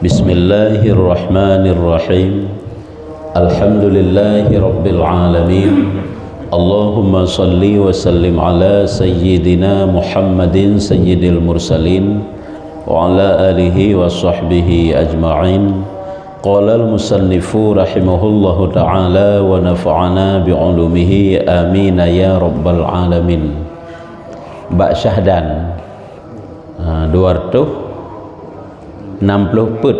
Bismillahirrahmanirrahim. Alhamdulillahi rabbil alamin. Allahumma salli wa sallim ala sayyidina Muhammadin sayyidil mursalin wa ala alihi wa sahbihi ajma'in. Qala al-musannifu rahimahullahu ta'ala wa nafa'ana bi'ulumihi amin ya rabbal alamin. Bak syahdan 260 put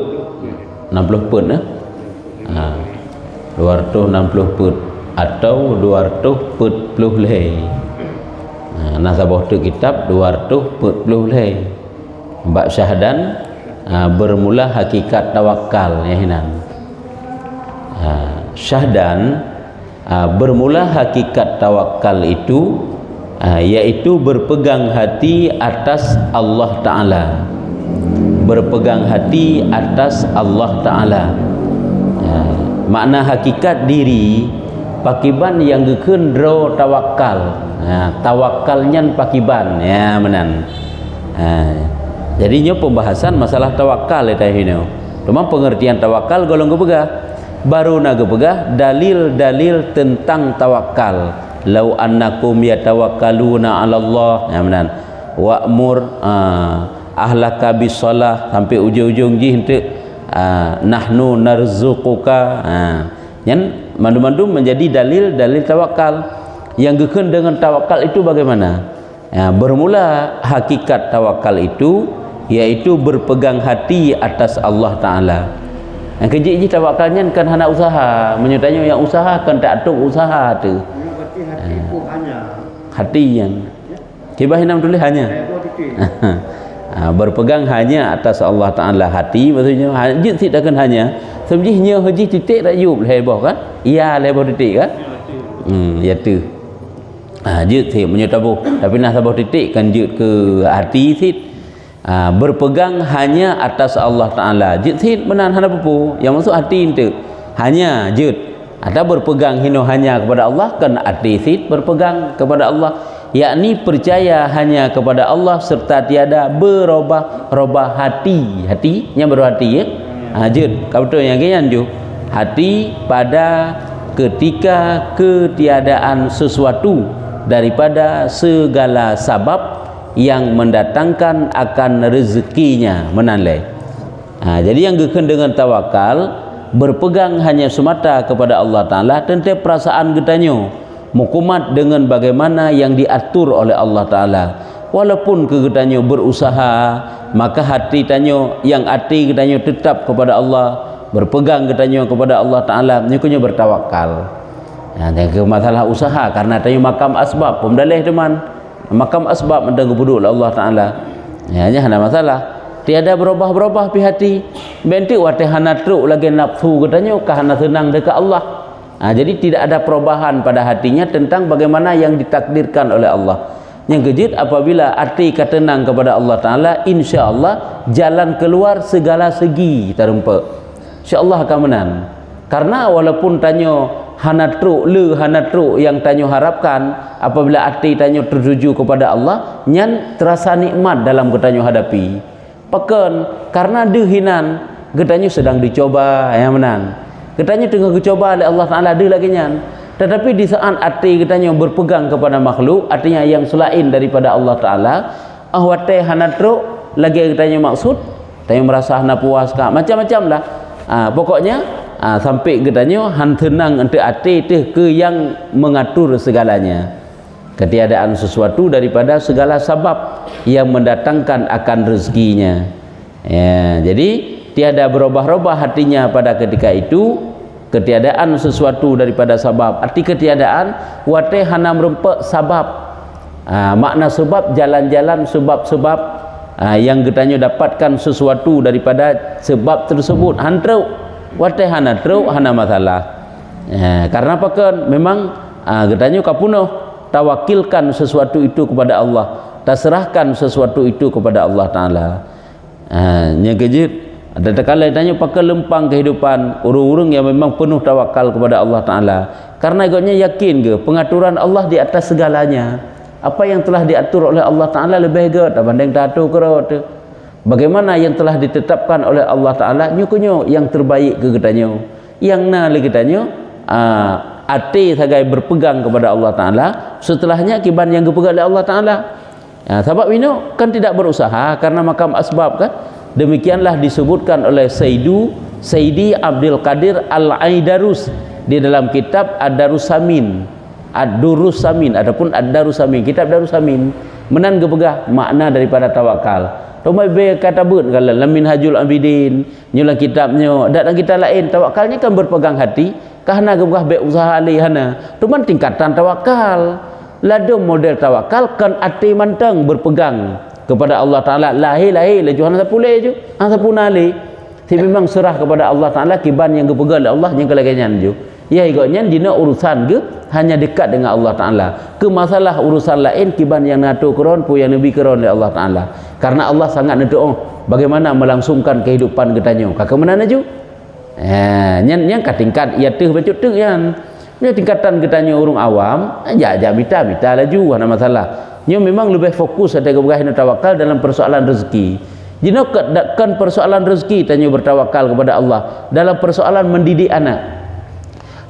60 put 260 put atau 200 put puluh leh. Nasabah tu kitab 200 put puluh leh. Bak syahdan bermula hakikat tawakal ya hinan. Syahdan bermula hakikat tawakal itu yaitu berpegang hati atas Allah Ta'ala, berpegang hati atas Allah Ta'ala. Makna hakikat diri pakiban yang gekendro tawakal, tawakalnya pakiban ya menan. Jadinya pembahasan masalah tawakal eta hino. Cuma pengertian tawakal golong gepegah baru nagepegah dalil-dalil tentang tawakal. Lau annakum yatawakkaluna 'ala Allah ya menan. Wa'mur ahlaka bisalah sampai ujung-ujung ji henteu nahnu narzuquka. Yang mandu-mandu menjadi dalil-dalil tawakal. Yang gekeun dengan tawakal itu bagaimana? Bermula hakikat tawakal itu yaitu berpegang hati atas Allah Ta'ala. Yang kejik tawakalnya kan hana usaha, menyutanya yang usaha kan tak atuk usaha tu. Hati yang kibah hinam tulis hanya berpegang hanya atas Allah Ta'ala. Hati maksudnya hajit tidakkan hanya sebenarnya haji titik tak yub lebah kan iya lebah titik kan ya tu jut sih menyutabuh tapi nak sabah titik kan jut ke hati sit berpegang hanya atas Allah Ta'ala. Jut sih menan hana pupu yang masuk hati itu hanya jut atau berpegang hino hanya kepada Allah kan hati sit berpegang kepada Allah, yakni percaya hanya kepada Allah serta tiada berubah hatinya berhati ya. Jut kau betul yang kian ju hati pada ketika ketiadaan sesuatu daripada segala sabab yang mendatangkan akan rezekinya menanlai. Jadi yang gekeun dengan tawakal berpegang hanya semata kepada Allah Ta'ala tentang perasaan getanyo mukumat dengan bagaimana yang diatur oleh Allah Ta'ala. Walaupun kegetanyo berusaha maka hati tanyo yang hati getanyo tetap kepada Allah, berpegang getanyo kepada Allah Ta'ala, nyokonyo bertawakal. Jangan masalah usaha karena tanyo makam asbab pemdalih teman makam asbab mendagu buduk Allah Ta'ala ya hanya masalah tiada berubah-berubah pi hati benti wate hana truk lagi nafsu getanyo kah hana senang dekat Allah. Jadi tidak ada perubahan pada hatinya tentang bagaimana yang ditakdirkan oleh Allah. Yang kejut apabila hati ketenang kepada Allah Ta'ala, insya-Allah jalan keluar segala segi terempa. Insya-Allah akan menang. Karena walaupun tanyo hana truk yang tanyo harapkan, apabila hati tanyo tertuju kepada Allah, nyan terasa nikmat dalam getanyo hadapi. Peken karena dehinan getanyo sedang dicoba ya menan. Getanyo tengah dicoba oleh Allah Ta'ala de lagi nyan. Tetapi di saat hati getanyo berpegang kepada makhluk, artinya yang selain daripada Allah Ta'ala, ahwate hana truk lagi getanyo maksud, tanyo merasa hana puas kah, macam-macam lah. Pokoknya sampai getanyo han tenang ente hati teh ke yang mengatur segalanya. Ketiadaan sesuatu daripada segala sebab yang mendatangkan akan rezekinya ya, jadi tiada berubah-ubah hatinya pada ketika itu. Ketiadaan sesuatu daripada sebab arti ketiadaan wate hana merempak sebab makna sebab jalan-jalan sebab-sebab yang getanyo dapatkan sesuatu daripada sebab tersebut hantruk wate hana truk hana masalah karena apa kan memang getanyo kapunuh tawakilkan sesuatu itu kepada Allah, terserahkan sesuatu itu kepada Allah Ta'ala. Yang kejut ada terkala tanya pakai lempang kehidupan urung-urung yang memang penuh tawakal kepada Allah Ta'ala karena agaknya yakin ke pengaturan Allah di atas segalanya. Apa yang telah diatur oleh Allah Ta'ala lebih ke tak banding tatu kerot bagaimana yang telah ditetapkan oleh Allah Ta'ala nyukunyo yang terbaik ke ketanyo, yang na le ketanyo ati sagai berpegang kepada Allah Ta'ala, setelahnya kiban yang dipegang oleh Allah Ta'ala. Sebab ini kan tidak berusaha karena makam asbab kan. Demikianlah disebutkan oleh Sayyidi Abdul Qadir Al-Aidarus di dalam kitab Ad-Darus Samin, Ad-Durus Samin ataupun Ad-Darus Samin, kitab Darus Samin menan gepegah makna daripada tawakal. Tomai be kata beut kalau lamin Hajul Abidin nyulang kitabnya dalam kitab lain tawakalnya kan berpegang hati karena gepegah be usaha ali hana. Cuman tingkatan tawakal. Lado model tawakal kan ati mantang berpegang kepada Allah Ta'ala lahir le Johan sapule je sapunali si memang serah kepada Allah Ta'ala kiban yang gepegang Allah yang kelaganyan je ya iganya dina urusan ke hanya dekat dengan Allah Ta'ala ke masalah urusan lain kiban yang nato keron pu yang nabi keron oleh Allah Ta'ala karena Allah sangat nedo bagaimana melangsungkan kehidupan ketanyo kakak mana ju yang katingkat ia teh becut teh yang tingkatan ketanyo urung awam aja mita laju ana masalah. Nyo memang lebih fokus ada keberkahan tawakal dalam persoalan rezeki. Jino kan persoalan rezeki tanya bertawakal kepada Allah dalam persoalan mendidik anak.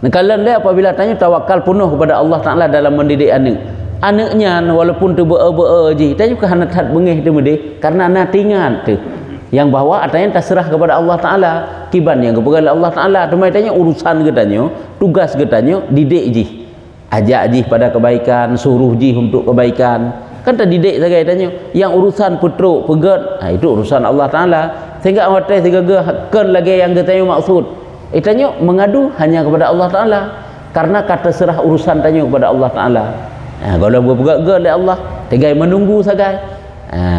Nah, kalian lihat apabila tanya tawakal penuh kepada Allah Ta'ala dalam mendidik anak. Anaknya walaupun tu be-be je, tanya ke hanat hat bengih tu mede karena anak tingat tu. Yang bahawa atanya terserah kepada Allah Ta'ala, kiban yang kepada Allah Ta'ala. Temai tanya urusan katanya, tugas katanya didik je. Ajak jih pada kebaikan, suruh jih untuk kebaikan. Kan tak didik saja tanya. Yang urusan putruk pegat, itu urusan Allah Ta'ala. Sehingga hotel sehingga kan lagi yang katanya maksud. Tanya mengadu hanya kepada Allah Ta'ala. Karena kata serah urusan tanya kepada Allah Ta'ala. Kalau berpegat oleh Allah, tegai menunggu saja.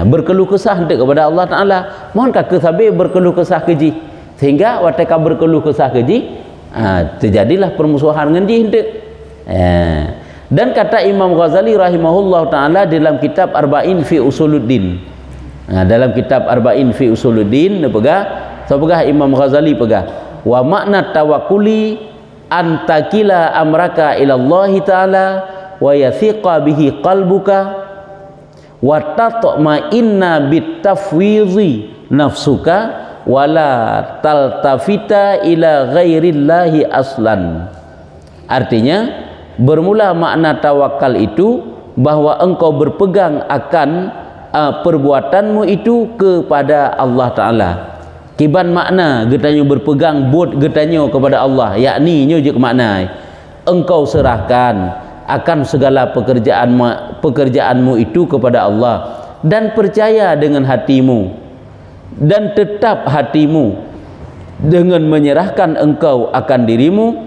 Berkeluh kesah untuk kepada Allah Ta'ala. Mohon kakak sabi berkeluh kesah keji. Sehingga watak berkeluh kesah keji, terjadilah permusuhan dengan jih untuk. Dan kata Imam Ghazali rahimahullah ta'ala dalam kitab Arba'in fi Usuluddin, dalam kitab Arba'in fi Usuluddin pegah Imam Ghazali pegah wa makna tawakkuli antakila amraka ilallahi ta'ala wa yathiqa bihi qalbuka wa tatma'inna bitafwizi nafsuka wala taltafita ila ghairillahi aslan. Artinya bermula makna tawakal itu bahwa engkau berpegang akan perbuatanmu itu kepada Allah Ta'ala. Kiban makna getanyo berpegang buat getanyo kepada Allah, yakni nyo je makna engkau serahkan akan segala pekerjaanmu itu kepada Allah dan percaya dengan hatimu dan tetap hatimu dengan menyerahkan engkau akan dirimu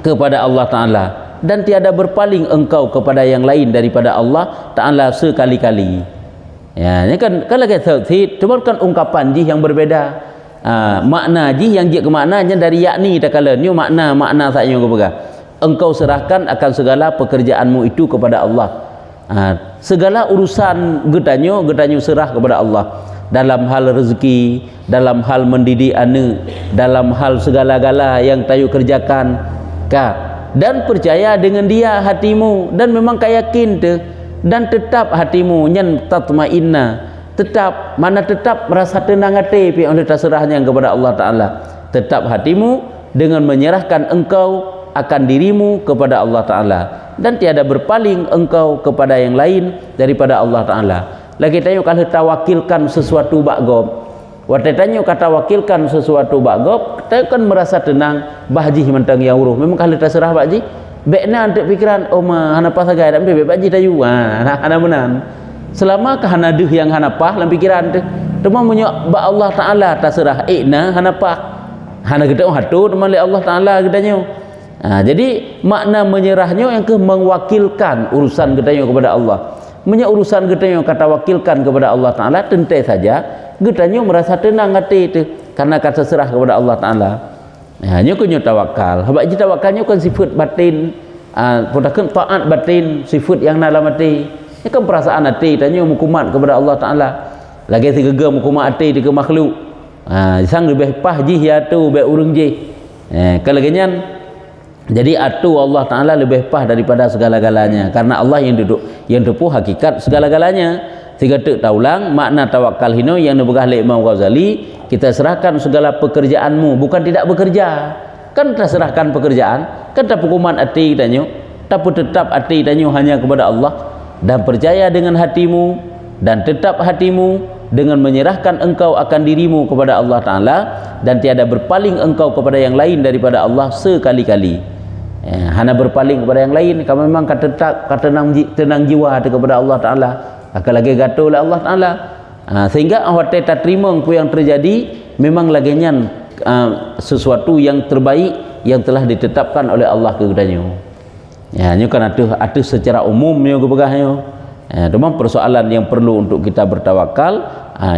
kepada Allah Ta'ala dan tiada berpaling engkau kepada yang lain daripada Allah Ta'ala sekali-kali. Ya, ini kan lagi tauhid, cuma kan ungkapan jih yang berbeda. Makna jih yang ke maknanya dari yakni tak kala ni makna saya yang pegang. Engkau serahkan akan segala pekerjaanmu itu kepada Allah. Segala urusan getanyo serah kepada Allah. Dalam hal rezeki, dalam hal mendidik anak, dalam hal segala-gala yang tayu kerjakan. Dan percaya dengan dia hatimu dan memang kau yakin tu dan tetap hatimu nyen tatmainna tetap merasa tenang hati pi oleh terserahnya kepada Allah Ta'ala. Tetap hatimu dengan menyerahkan engkau akan dirimu kepada Allah Ta'ala dan tiada berpaling engkau kepada yang lain daripada Allah Ta'ala. Lagi tanya kalau tawakilkan sesuatu bakgob, waktu tanya kata wakilkan sesuatu bakgob, kita kan merasa tenang bahji mentang yang uruh. Memang kalau terserah bakji bekna untuk pikiran hana apa saja dak be bakji tayu hana menan selama ka hana deuh yang hana pah dalam pikiran tu cuma menyok ba Allah Ta'ala terserah hana pah hana kita hatu teman li Allah Ta'ala katanya. Jadi makna menyerahnya yang ke mewakilkan urusan katanya kepada Allah. Urusan katanya kata wakilkan kepada Allah Ta'ala tentu saja katanya merasa tenang hati itu karena kata serah kepada Allah Ta'ala. Hanya kunyo tawakal. Sebab je tawakalnya kan sifat batin, putakan taat batin, sifat yang dalam hati. Ini kan perasaan hati tanya mukumat kepada Allah Ta'ala. Lagi si gegam mukumat hati di ke makhluk. Sang lebih pah jih ya tu be urung jih. Kalau genyan jadi atu Allah Ta'ala lebih pah daripada segala-galanya karena Allah yang duduk yang tepuh hakikat segala-galanya Tiga tek taulang makna tawakal hino yang dibegah oleh Imam Ghazali, kita serahkan segala pekerjaanmu, bukan tidak bekerja. Kan kita serahkan pekerjaan, kan tak hukuman hati tanya, tapi tetap hati tanya hanya kepada Allah, dan percaya dengan hatimu, dan tetap hatimu dengan menyerahkan engkau akan dirimu kepada Allah Ta'ala, dan tiada berpaling engkau kepada yang lain daripada Allah sekali-kali. Hana berpaling kepada yang lain, kamu memang tetap tenang jiwa kepada Allah Ta'ala, akan lagi gatul oleh Allah Ta'ala. Sehingga awak tak terima apa yang terjadi, memang laginya sesuatu yang terbaik yang telah ditetapkan oleh Allah kepadanya. Ini kan ada secara umumnya kebegahnya. Cuma persoalan yang perlu untuk kita bertawakal,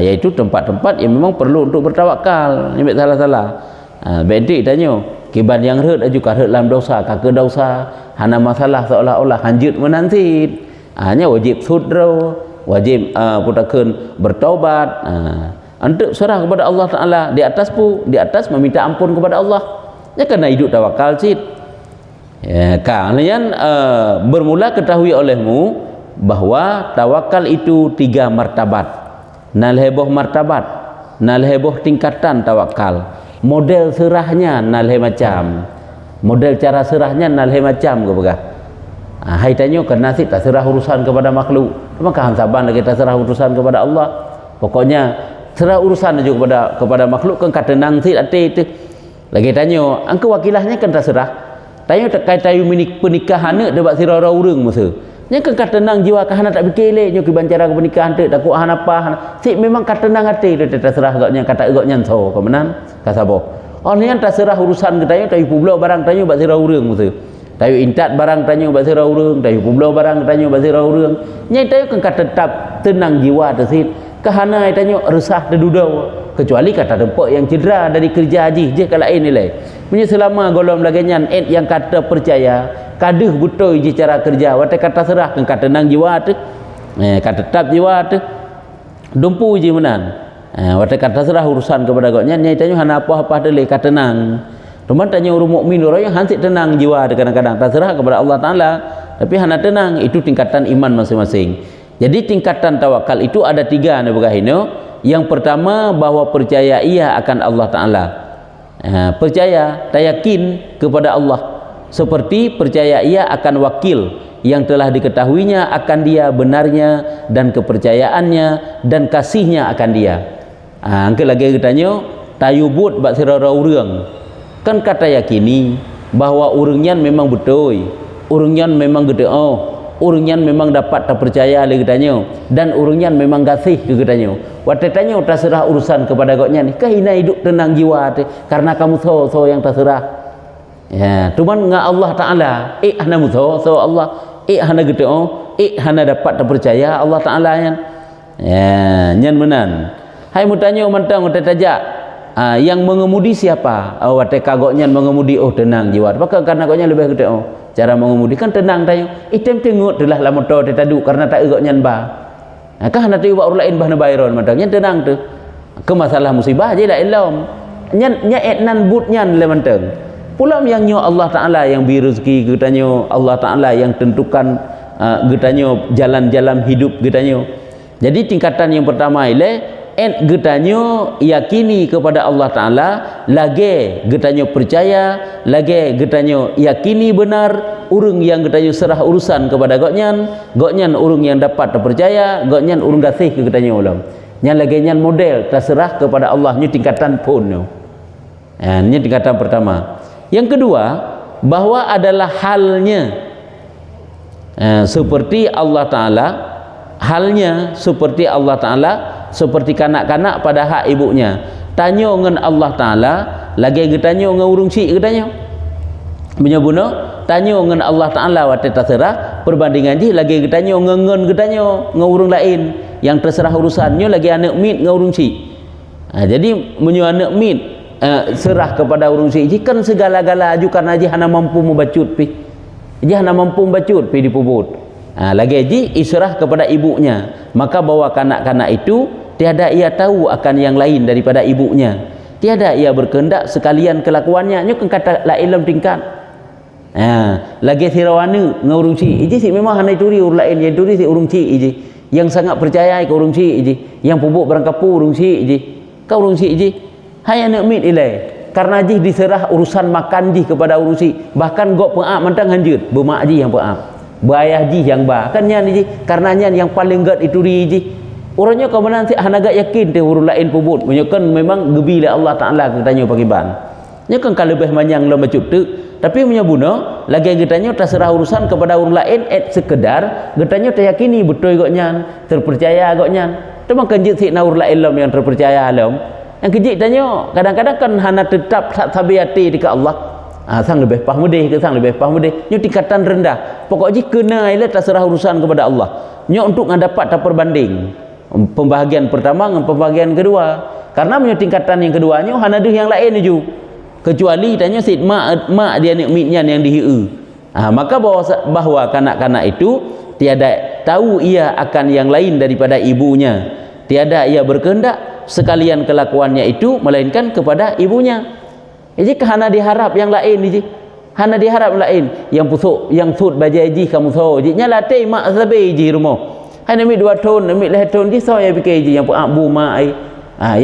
yaitu tempat-tempat yang memang perlu untuk bertawakal. Ini salah-salah. Bedik tanya, kiban yang heret juga heret dalam dosa, kakak dosa, hana masalah seolah-olah hanjut menantit. Hanya wajib sudra, wajib putakan bertaubat, untuk serah kepada Allah Ta'ala. Di atas meminta ampun kepada Allah. Ya kena hidup tawakal cid. Kalian bermula ketahui olehmu bahwa tawakal itu 3 martabat. Nalheboh martabat, nalheboh tingkatan tawakal. Model serahnya nalhe macam, model cara serahnya nalhe macam kebegah. Hai tanya kena sih tak serah urusan kepada makhluk, maka saban lagi tak serah urusan kepada Allah. Pokoknya serah urusan aja kepada makhluk, kan katenang sih ate itu. Lagi tanya, angka wakilahnya kan tak serah. Tanya terkait tayu pernikahan ni debat sirara urang masa. Nya kan katenang jiwa kahana tak fikir leh nyo kibancara ke pernikahan tu tak kuat hana apa. Si memang katenang ate tu tak serah gaknya kata gaknya so kemenan ka sabo. Oh ni tak serah urusan ke tayu tayu publo barang tayu bak sirara urang masa. Tayu intat barang tanya bak sirah urang, tayu publo barang tanya bak sirah urang. Nyai tayu kan tetap tenang jiwa tersit. Kahana tanya resah dedudau, kecuali kata tempat yang cedera dari kerja haji je kalau lain nilai. Punya selama golong lagian yang kata percaya, kaduh betul je cara kerja, wate kata serah kan kata tenang jiwa tu. Kata tetap jiwa tu. Dumpu je menan. Wate kata serah urusan kepada gaknya, nyai tanya hana apa-apa dele kata tenang. Cuma tanya orang mukmin orang yang hansip tenang jiwa kadang-kadang terserah kepada Allah Ta'ala, tapi hana tenang, itu tingkatan iman masing-masing. Jadi tingkatan tawakal itu ada 3 nabagahino. Yang pertama bahwa percaya ia akan Allah Ta'ala, percaya tayakin kepada Allah, seperti percaya ia akan wakil yang telah diketahuinya akan dia benarnya dan kepercayaannya dan kasihnya akan dia. Angka lagi katanya tayubut bak sirara urang. Kan kata yakini bahwa urangnya memang betul, urangnya memang gede, urangnya memang dapat tak percaya lagi katanya, dan urangnya memang kasih ke katanya. Waktu tanya terserah urusan kepada gaknya ni, kahina hidup tenang jiwa te, karena kamu so yang terserah. Ya, cuman ngah Allah Ta'ala, hana muso so Allah, hana gede, hana dapat tak percaya Allah Ta'ala yan. Ya, nyan menan. Hai mutanya mantang waktu tajak. Yang mengemudi siapa? Wate kagoknya mengemudi, tenang jiwa. Maka karena kagoknya lebih gede, cara mengemudi kan tenang tayo. Item tengok telah la motor tadu karena tak egoknya ba. Kah nak tiba orang lain bah bayron mantangnya tenang tu. Ke masalah musibah je lah ilom. Nya etnan butnya le mantang. Pulam yang nyo Allah Ta'ala yang beri rezeki getanyo, Allah Ta'ala yang tentukan getanyo jalan-jalan hidup getanyo. Jadi tingkatan yang pertama ile getanyo yakini kepada Allah Ta'ala, lagi getanyo percaya, lagi getanyo yakini benar urang yang getanyo serah urusan kepada goknyan urang yang dapat terpercaya, goknyan urang kasih ke getanyo ulam. Yang lagi nyan model terserah kepada Allah, ni tingkatan pun no. Ini tingkatan pertama. Yang kedua, bahwa adalah halnya seperti Allah Ta'ala, halnya seperti Allah Ta'ala, seperti kanak-kanak pada hak ibunya. Tanya dengan Allah Ta'ala, lagi tanya dengan urung cik katanya. Menyebuna, tanya dengan Allah Ta'ala waktu terserah, perbandingan je lagi tanya dengan urung lain yang terserah urusannya, lagi anak mit dengan urung cik. Jadi menyu anak mit serah kepada urung cik kan segala-gala ajukan aja hana mampu membacut pi. Dia hana mampu membacut pi dipubut. Lagi ji israh kepada ibunya, maka bawa kanak-kanak itu tiada ia tahu akan yang lain daripada ibunya, tiada ia berkehendak sekalian kelakuannya. Nyo kan kata la ilm tingkat. Lagi sirawana ngurung ci iji si memang hanai turi urung lain yang turi si urung ci iji yang sangat percaya ke urung syik je, yang pupuk berangkapu urung syik je, kau urung syik je hanya nak mit ilai karena je diserah urusan makan je kepada urung syik, bahkan gok pengaap mentang hanjut bermak je yang pengaap, berayah je yang ba kan nyan je, karena nyan yang paling gat itu ri je orangnya kau menanti hanaga yakin te urung lain puput menyokan memang gebi le Allah Taala katanya pakai ban nyokan kalau lebih manyang lo macut tu tapi punya buno lagi getanya terserah urusan kepada orang lain sekedar getanya teryakini betul goknya terpercaya goknya cuma kenjit si naur lain lom yang terpercaya lom yang kejit tanya kadang-kadang kan hana tetap sabiati dekat Allah sang lebih paham deh ke sang lebih paham deh nyo tingkatan rendah pokoknya kena ile terserah urusan kepada Allah nyo untuk dapat tak perbanding pembahagian pertama dengan pembahagian kedua karena punya tingkatan yang keduanya hana ada yang lain ju kecuali tanya sid mak dia nikmatnya yang dihiu maka bahwa kanak-kanak itu tiada tahu ia akan yang lain daripada ibunya, tiada ia berkehendak sekalian kelakuannya itu melainkan kepada ibunya. Jadi hana diharap yang lain je, hana diharap lain yang pusuk yang sud bajai ji kamu so ji nyala tei mak sabe ji rumah hana mi 2 tahun mi 2 tahun ji so ya fikir ji yang abu mak ai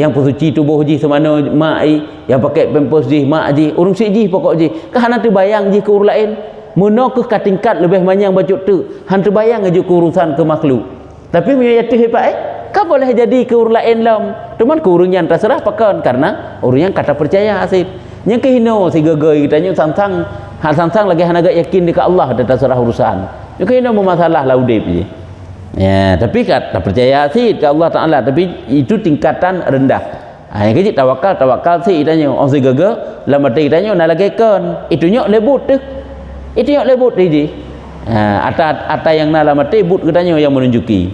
yang pensuci tubuh ji semana mak ai yang pakai pampers ji mak ji urung sik ji pokok ji ke hana terbayang ji ke urang lain muno ke tingkat lebih banyak bajuk tu han terbayang aja ke urusan ke makhluk tapi punya yati hebat kau boleh jadi ke urang lain lam cuman ke urang yang terserah pakan karena urang yang kata percaya asyik yang kehino si gegai kitanya sang lagi hana gak yakin dekat Allah dan terserah urusan yang kehino masalah laudip je ya tapi kata percaya sih ke Allah Taala tapi itu tingkatan rendah yang kecil tawakal sih tanya orang si gaga lama tanya nak lagi kan itu nyok lebut tu itu nyok lebut je ata yang nak lama but katanya yang menunjuki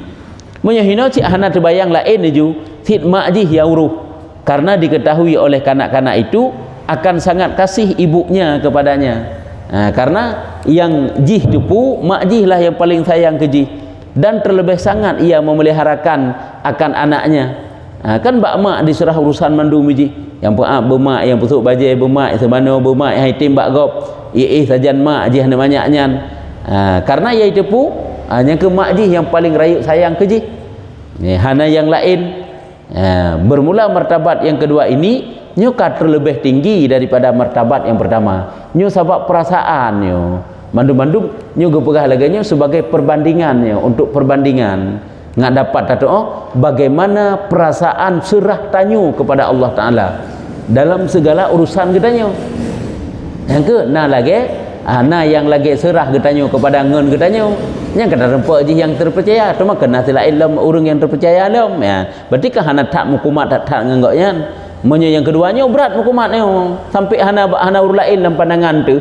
menyahina cik hana terbayang lain ju sit mak ji yang uruh karena diketahui oleh kanak-kanak itu akan sangat kasih ibunya kepadanya karena yang jih tupu mak jih lah yang paling sayang ke jih dan terlebih sangat ia memeliharakan akan anaknya kan bak mak diserah urusan mandum ji yang bermak yang pusuk bajai bermak semana bermak hai tim bak gop sajan mak ji hana banyaknya karena ia itu pu yang ke mak ji yang paling rayuk sayang ke ji hana yang lain bermula martabat yang kedua ini nyo terlebih tinggi daripada martabat yang pertama nyo sebab perasaan nyo mandum-mandum nyo gepegah laganya sebagai perbandingan untuk perbandingan ngak dapat tato bagaimana perasaan serah tanyu kepada Allah Taala dalam segala urusan kitanya yang ke nah lagi yang lagi serah kitanya kepada ngen kitanya yang kata rempak je yang terpercaya cuma kena selain lam urang yang terpercaya lam berarti kan hana tak mukumat tak nganggoknya menyo yang keduanya berat mukumatnya sampai hana urang lain dalam pandangan tu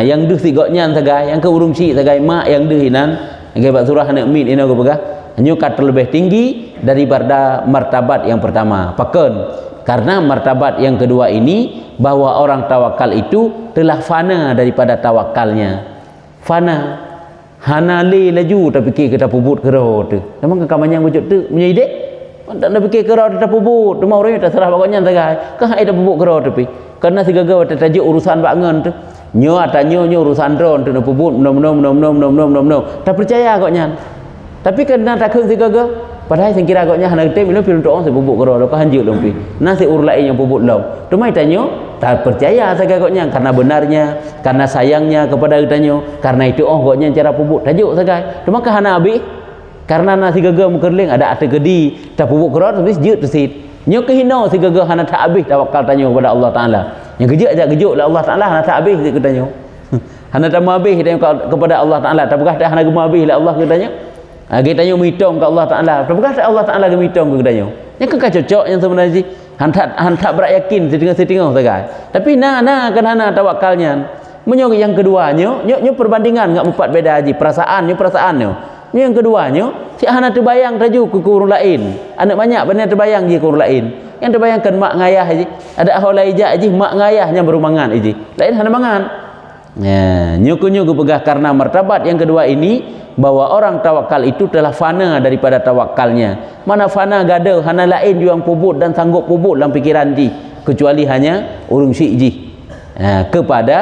yang deh sigoknya sagai yang ke urung syik sagai mak yang deh hinan yang ke surah nak mit ina go pegah nyo kat terlebih tinggi daripada martabat yang pertama paken karena martabat yang kedua ini bahwa orang tawakal itu telah fana daripada tawakalnya fana hana le laju tak fikir kita pubut kero tu memang kamannya wujud tu punya ide tak nak fikir kero tak pubut cuma orang tak serah pokoknya sagai kah ada pubut kero tapi karena segala tajuk urusan bangun tu nyo atanya nyo urusan drone tu nak pubut no tak percaya agaknya tapi kena tak keung segala padahal saya kira agaknya hana tem bila film tu orang sebubuk kero lo kan hanjut lompi nasi ur lain yang pubut lom cuma tanya tak percaya agaknya karena benarnya karena sayangnya kepada kitanya karena itu agaknya cara pubut tajuk sagai cuma ke hana habis karena nasi gaga mukerling ada ate gedi tak pubuk kero habis jut tesit nyo kehino si gaga hana tak habis tawakal tanya kepada Allah Taala yang kejut aja kejut lah Allah Taala hana tak habis kitanya hana tak habis kepada Allah Taala tak bekah hana gema habis lah Allah kitanya kita tanya mitong ke Allah Taala tak bekah Allah Taala gemitong ke kitanya yang ke cocok yang sebenarnya hantak berak yakin setengah-setengah sagai tapi kan hana tawakalnya menyo yang keduanya nyo perbandingan ngak empat beda haji perasaannya yang keduanya si hana terbayang taju ke urang lain anak banyak benar terbayang je ke urang lain yang terbayangkan mak ngayah haji ada ahol laijak haji mak ngayahnya baru mangan haji lain hana mangan nyuku pegah karena martabat yang kedua ini bahwa orang tawakal itu telah fana daripada tawakalnya mana fana gada hana lain yang pubut dan sanggup pubut dalam fikiran ji kecuali hanya urung syik ji kepada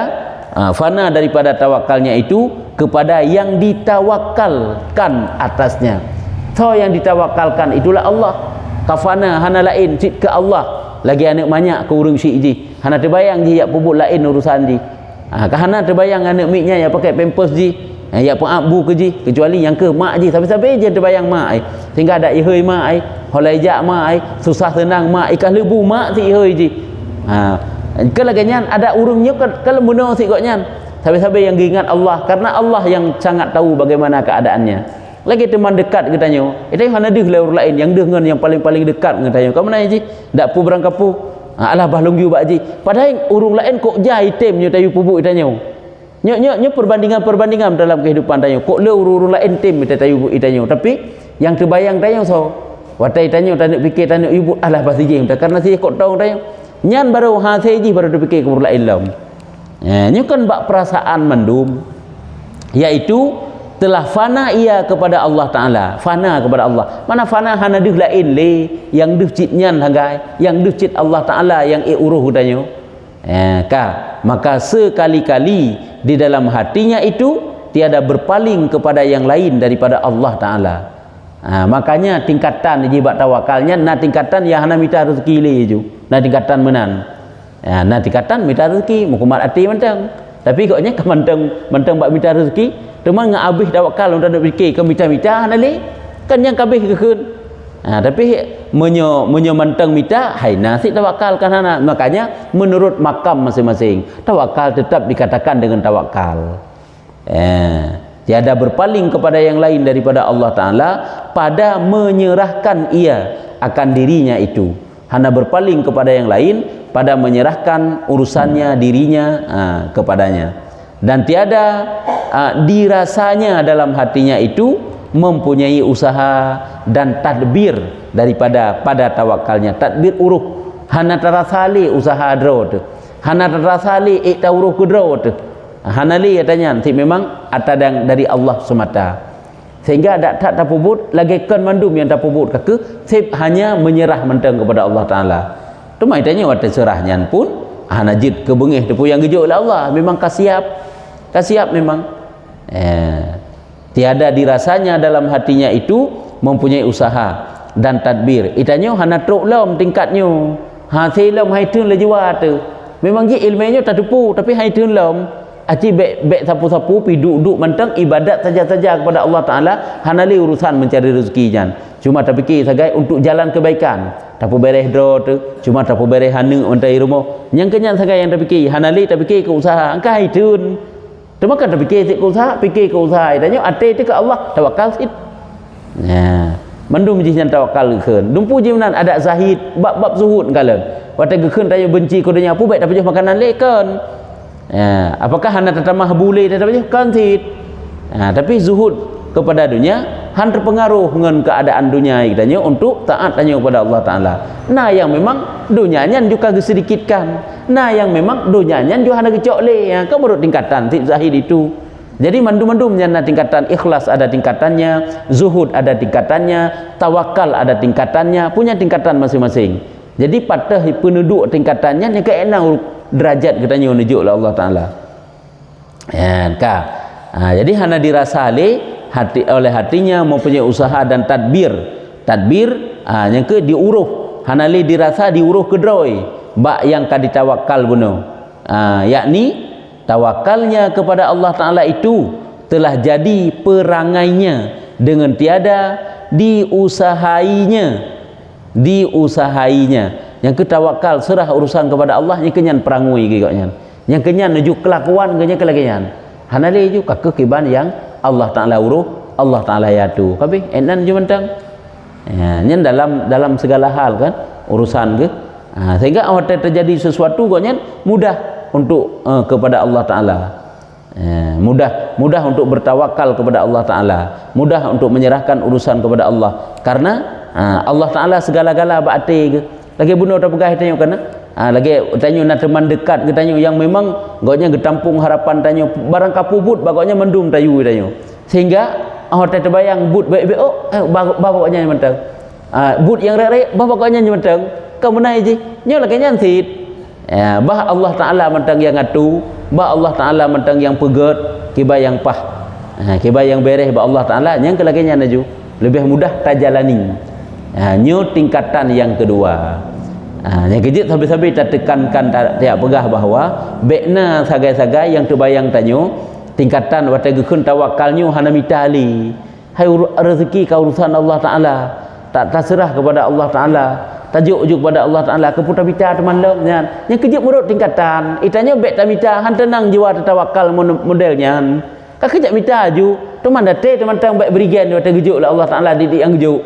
fana daripada tawakalnya itu kepada yang ditawakalkan atasnya So yang ditawakalkan itulah Allah. Kafana hana lain cit ke Allah. Lagi anak banyak ke urang syik ji. Hana terbayang ji yak pubut lain urusan ji. Hana terbayang anak miknya yang pakai pampers ji. Ya pun abu ke ji, kecuali yang ke mak ji. Sampai-sampai je terbayang mak ai. Sehingga ada ihoi mak ai, holai jak mak ai, susah senang mak ai kah lebu mak si ihoi ji. Kalau ganyan ada urungnya kalau benar si goknya. Sampai-sampai yang ingat Allah karena Allah yang sangat tahu bagaimana keadaannya. Lagi teman dekat katanya, itu hana deh orang lain yang dengan yang paling-paling dekat katanya. Kamu mana ji? Dak pu berangkapu. Alah bahlung ju bak ji. Padahal urung lain kok jai temnya tayu pubuk katanya. Nyok perbandingan dalam kehidupan tanya. Kok le urung lain tem tayu itanya. Tapi yang terbayang tanya so. Watai tanya tanya fikir tanya ibu alah pasti ji karena si kok tahu tanya. Nyan baru hasil ji baru dipikir ke urung lain lam. Nyok kan bak perasaan mendum yaitu telah fana ia kepada Allah Ta'ala, fana kepada Allah. Mana fana hana dih lain le yang dih cit nyan hagai, yang dih cit Allah Ta'ala yang uruh danyo. Maka sekali-kali di dalam hatinya itu tiada berpaling kepada yang lain daripada Allah Ta'ala. Makanya tingkatan jibat tawakalnya na tingkatan yang hana minta rezeki le ju. Na tingkatan menan. Na tingkatan minta rezeki mukumat hati mentang. Tapi koknya ke mentang bak minta rezeki teman ngak habis tawakal untuk nak fikir ke mita-mita nale kan yang kabeh kekeun. Tapi menyo mentang mita hai nasi tawakal kan hana. Makanya menurut makam masing-masing tawakal tetap dikatakan dengan tawakal. Tiada berpaling kepada yang lain daripada Allah Ta'ala pada menyerahkan ia akan dirinya itu. Hana berpaling kepada yang lain pada menyerahkan urusannya dirinya kepadanya. Dan tiada dirasanya dalam hatinya itu mempunyai usaha dan tadbir daripada pada tawakalnya. Tadbir uruh hana terasali usaha drot, hana terasali iktaruh kudrot, hana li katanya nanti memang atadang dari Allah semata. Sehingga ada tak tapubut lagi kan mandum yang tapubut kake sip hanya menyerah mentang kepada Allah Ta'ala. Tu mai tanya wat serahnya pun hana jid ke bengih tu yang gejuk oleh Allah memang kasiap memang. Tiada dirasanya dalam hatinya itu mempunyai usaha dan tadbir. Itanya hana truk lom tingkatnya. Hasil lom hai tun le jiwa tu. Memang ji ilmunya tak tepu tapi hai tun lom. Aci bek sapu-sapu pi duk mentang ibadat saja-saja kepada Allah Ta'ala hana li urusan mencari rezeki jan. Cuma tak fikir sagai untuk jalan kebaikan. Tapu bereh dro tu, cuma tapu bereh hanu mentai rumah. Yang kenyan sagai yang tak fikir, hana li tak fikir ke usaha. Angka hai tun. Cuma kan tak fikir ke usaha, fikir ke usaha. Tanya ate tu ke Allah, tawakal sit. Mendum ji yang tawakal keun. Dumpu ji menan ada zahid, bab zuhud kalen. Wate keun tanya benci kodenya apa baik tak pajah makanan lekan. Apakah hana tatamah boleh tak pajah kan sit. Tapi zuhud kepada dunia han terpengaruh dengan keadaan dunia katanya untuk taat tanya kepada Allah Ta'ala. Nah yang memang dunianya juga sedikitkan. Nah yang memang dunianya juga hana gecok le. Kau baru tingkatan zahid itu. Jadi mandum-mandumnya na tingkatan ikhlas ada tingkatannya, zuhud ada tingkatannya, tawakal ada tingkatannya, punya tingkatan masing-masing. Jadi patah penduduk tingkatannya yang keenang derajat katanya menuju oleh Allah Ta'ala. Jadi hana dirasa hati oleh hatinya mempunyai usaha dan tadbir yang ke diuruh hana li dirasa diuruh kedroi bak yang ka ditawakal buno yakni tawakalnya kepada Allah Ta'ala itu telah jadi perangainya dengan tiada diusahainya yang ke tawakal serah urusan kepada Allah yang kenyan perangui gigoknya yang kenyan nuju kelakuan kenyan kelakian hana li ju kakek kiban yang Allah Ta'ala uruh, Allah Ta'ala yatu. Tapi enan je mentang. Nyen dalam segala hal kan urusan ke. Sehingga awak terjadi sesuatu koknya mudah untuk kepada Allah Ta'ala. Mudah untuk bertawakal kepada Allah Ta'ala. Mudah untuk menyerahkan urusan kepada Allah. Karena Allah Ta'ala segala-gala bakti ke. Lagi bunuh tak pegah tanya kan. Lagi tanya nak teman dekat ke tanya yang memang goknya getampung harapan tanya barang kapubut bagoknya mendum tayu tanya sehingga awak terbayang but baik-baik babaknya mentang but yang rek-rek babaknya mentang kau menai je nyo lagi nyantit bah Allah Ta'ala mentang yang atu bah Allah Ta'ala mentang yang pegat kiba yang pah kiba yang bereh bah Allah Ta'ala yang kelagi nya naju lebih mudah tajalani. Nyo tingkatan yang kedua. Yang kejut sampai-sampai kita tekankan tiap pegah bahawa bekna sagai-sagai yang terbayang tanyo tingkatan wata gekun tawakalnyo hana mitali. Hai rezeki ka urusan Allah Taala. Tak terserah kepada Allah Taala. Tajuk-ujuk kepada Allah Taala keputar mita teman lem nyan. Yang kejut menurut tingkatan, itanya bek ta mita han tenang jiwa tawakal modelnya. Ka kejak mita ju, teman date teman tang baik berigan wata gejuk lah Allah Taala didik yang gejuk.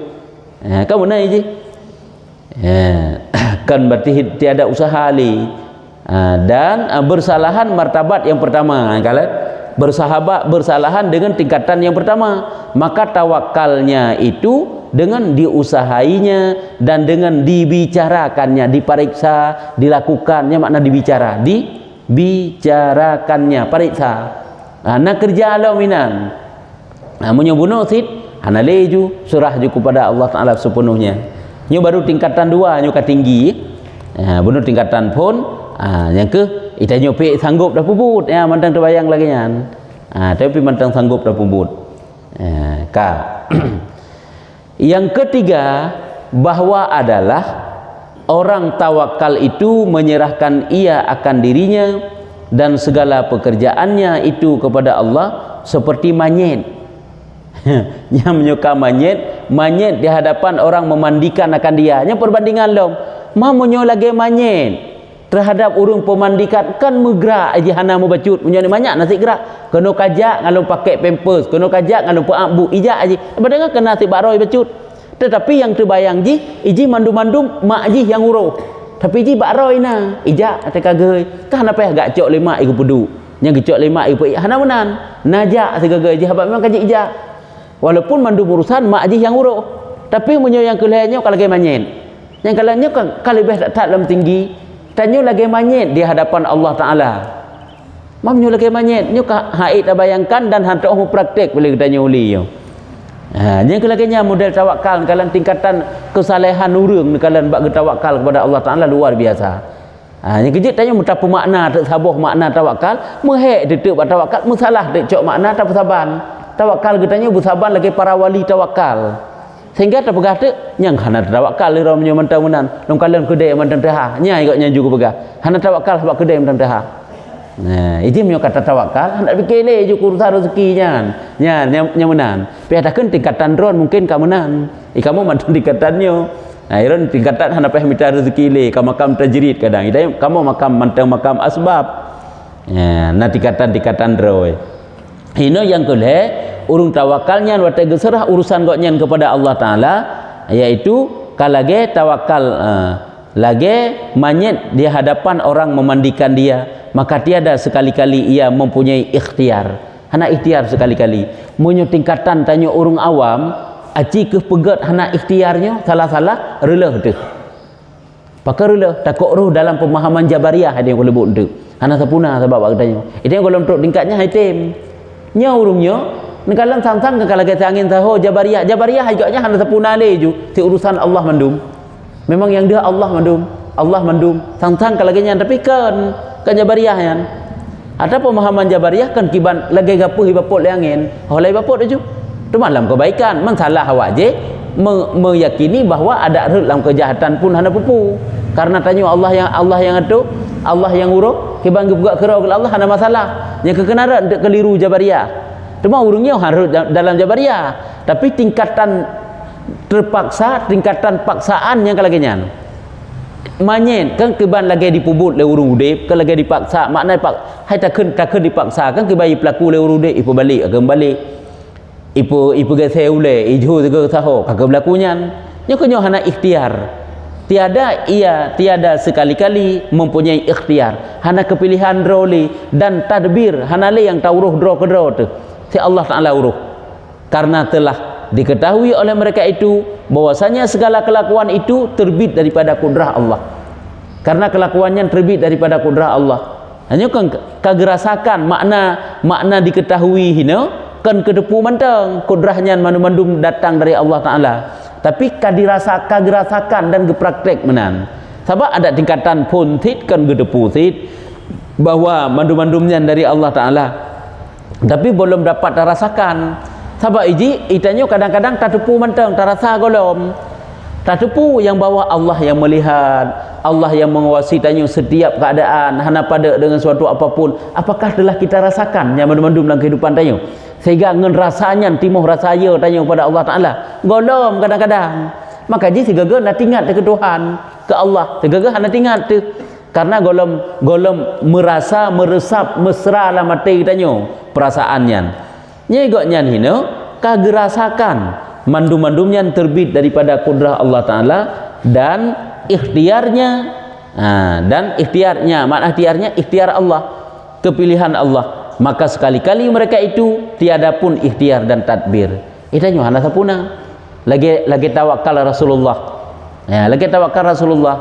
Kau benar je. Kan berarti tiada usaha li. Dan bersalahan martabat yang pertama. Kalau bersalahan dengan tingkatan yang pertama, maka tawakalnya itu dengan diusahainya dan dengan dibicarakannya, diperiksa, dilakukannya, makna dibicara, dibicarakannya, periksa. Nak kerja alau minan. Menyobunuh sit hana leju surah ju kepada Allah Taala sepenuhnya. Nyo baru tingkatan dua nyo ka tinggi. Benar tingkatan pun yang ke ita nyo pe sanggup dah pubut ya mantang terbayang lagi nyan. Tapi mantang sanggup dah pubut. Yang ketiga bahwa adalah orang tawakal itu menyerahkan ia akan dirinya dan segala pekerjaannya itu kepada Allah seperti manyet. Yang menyuka manyet di hadapan orang memandikan akan dia. Yang perbandingan lom, mamunyo lagi manyet terhadap urung pemandikan kan megrak aja hana mu bacut munyo ni banyak nasi gerak. Kena kajak ngalung pakai pampers, kena kajak ngalung ambu ijak aja. Padahal kena nasi baroi bacut. Tetapi yang terbayang ji, iji mandum-mandum mak ji yang uruh. Tapi ji baroi na, ijak ate kagei. Kan apa agak cok lima iku pedu. Yang gecok lima iku hana menan. Najak segagei ji habaq memang kajik ijak. Walaupun mandu urusan mak ji yang uruk, tapi munyo yang kelihanya kalau lagi manyet. Yang kalanya kalau lebih tak dalam tinggi, tanyo lagi manyet di hadapan Allah Taala. Mamnyo lagi manyet, nyo haid bayangkan dan hantar mu praktek boleh kita uli yo. Yang kelaganya model tawakal kalian tingkatan kesalehan urang kalian bak tawakal kepada Allah Taala luar biasa. Yang kejut tanyo betapa makna tak sabuh makna tawakal, mehek detek bak tawakal, masalah dek cok makna tak saban. Tawakal katanya bersabar lagi para wali tawakal. Sehingga terpegah tu yang hana tawakal ira menyo mentang menan. Long kalian kedai mentang tah. Nya ikutnya juga pegah. Hana tawakal sebab kedai mentang tah. Nah, itu menyo kata tawakal hendak fikir le ju urusan rezekinya. Nya menan. Piadakeun tingkatan drone mungkin ka menan. Kamu mentang tingkatannya. Nah, iron tingkatan hana payah minta rezeki le ka makam tajrid kadang. Idai kamu makam asbab. Nah tingkatan drone. Hino yang kedua urung tawakalnya wata geserah urusan goknya kepada Allah Taala, yaitu kalage tawakal lage manyet di hadapan orang memandikan dia, maka tiada sekali-kali ia mempunyai ikhtiar. Hana ikhtiar sekali-kali. Munyo tingkatan tanyo urung awam aci ke pegat hana ikhtiarnya salah-salah releh tu. Pakar releh takut roh dalam pemahaman Jabariyah ada yang lebut tu. Hana sapuna sebab katanya. Itu yang kalau untuk tingkatnya haitim. Nya urungnya nekalan sang-sang ke kalage angin taho Jabariyah agaknya hana sapuna le ju ti urusan Allah mandum. Memang yang dia Allah mandum sang-sang kalagenya tapi kan Jabariyah yan. Ada pemahaman Jabariyah kan kiban lagi gapuh bapot le angin. Holai bapot ju. Tu malam kebaikan man salah awak je meyakini bahawa ada dalam kejahatan pun hana pupu. Karena tanya Allah yang atu, Allah yang uruk, kiban buka kerau ke Allah hana masalah. Yang kekenaran untuk keliru Jabariyah. Cuma urungnya harus dalam Jabariyah. Tapi tingkatan terpaksa, tingkatan paksaan yang kalagenya. Manyet kan kiban lagi dipubut le urung udip, kan lagi dipaksa, makna hai takkan dipaksa kan kibai pelaku le urung udip, ipu balik agak balik. Ipu gese ule, ijo juga saho, kagak berlakunya. Nyo hana ikhtiar. Tiada sekali-kali mempunyai ikhtiar. Hana kepilihan droli dan tadbir. Hana le yang tauruh draw ke draw tu. Si Allah Taala uruh. Karena telah diketahui oleh mereka itu bahwasanya segala kelakuan itu terbit daripada kudrah Allah. Karena kelakuannya terbit daripada kudrah Allah. Hanya kan kagerasakan makna diketahui hino kan kedepu mantang kudrahnya mandum datang dari Allah Taala. Tapi kagerasakan dan gepraktek menan. Sebab ada tingkatan pun tit kan gedepu tit bahwa mandum-mandumnya dari Allah Taala. Tapi belum dapat rasakan. Sebab itanyo kadang-kadang tak tepu mentang, tak rasa golom. Tak tepu yang bawa Allah yang melihat, Allah yang menguasai tanyo setiap keadaan, hana pada dengan suatu apapun. Apakah telah kita rasakan yang mandum-mandum dalam kehidupan tanyo? Sehingga ngen rasanya timuh rasaya tanyo kepada Allah Taala. Golom kadang-kadang. Maka segaga nak ingat ke Tuhan, ke Allah. Segaga hana ingat tu. Karena golom merasa, meresap, mesra dalam hati tanyo perasaannya. Nyegoknya hino kagerasakan mandum-mandumnya terbit daripada kudrah Allah Ta'ala dan ikhtiarnya makna ikhtiar Allah, kepilihan Allah. Maka sekali-kali mereka itu tiada pun ikhtiar dan tadbir. Itanya hana sapuna lagi tawakal Rasulullah, lagi tawakal Rasulullah,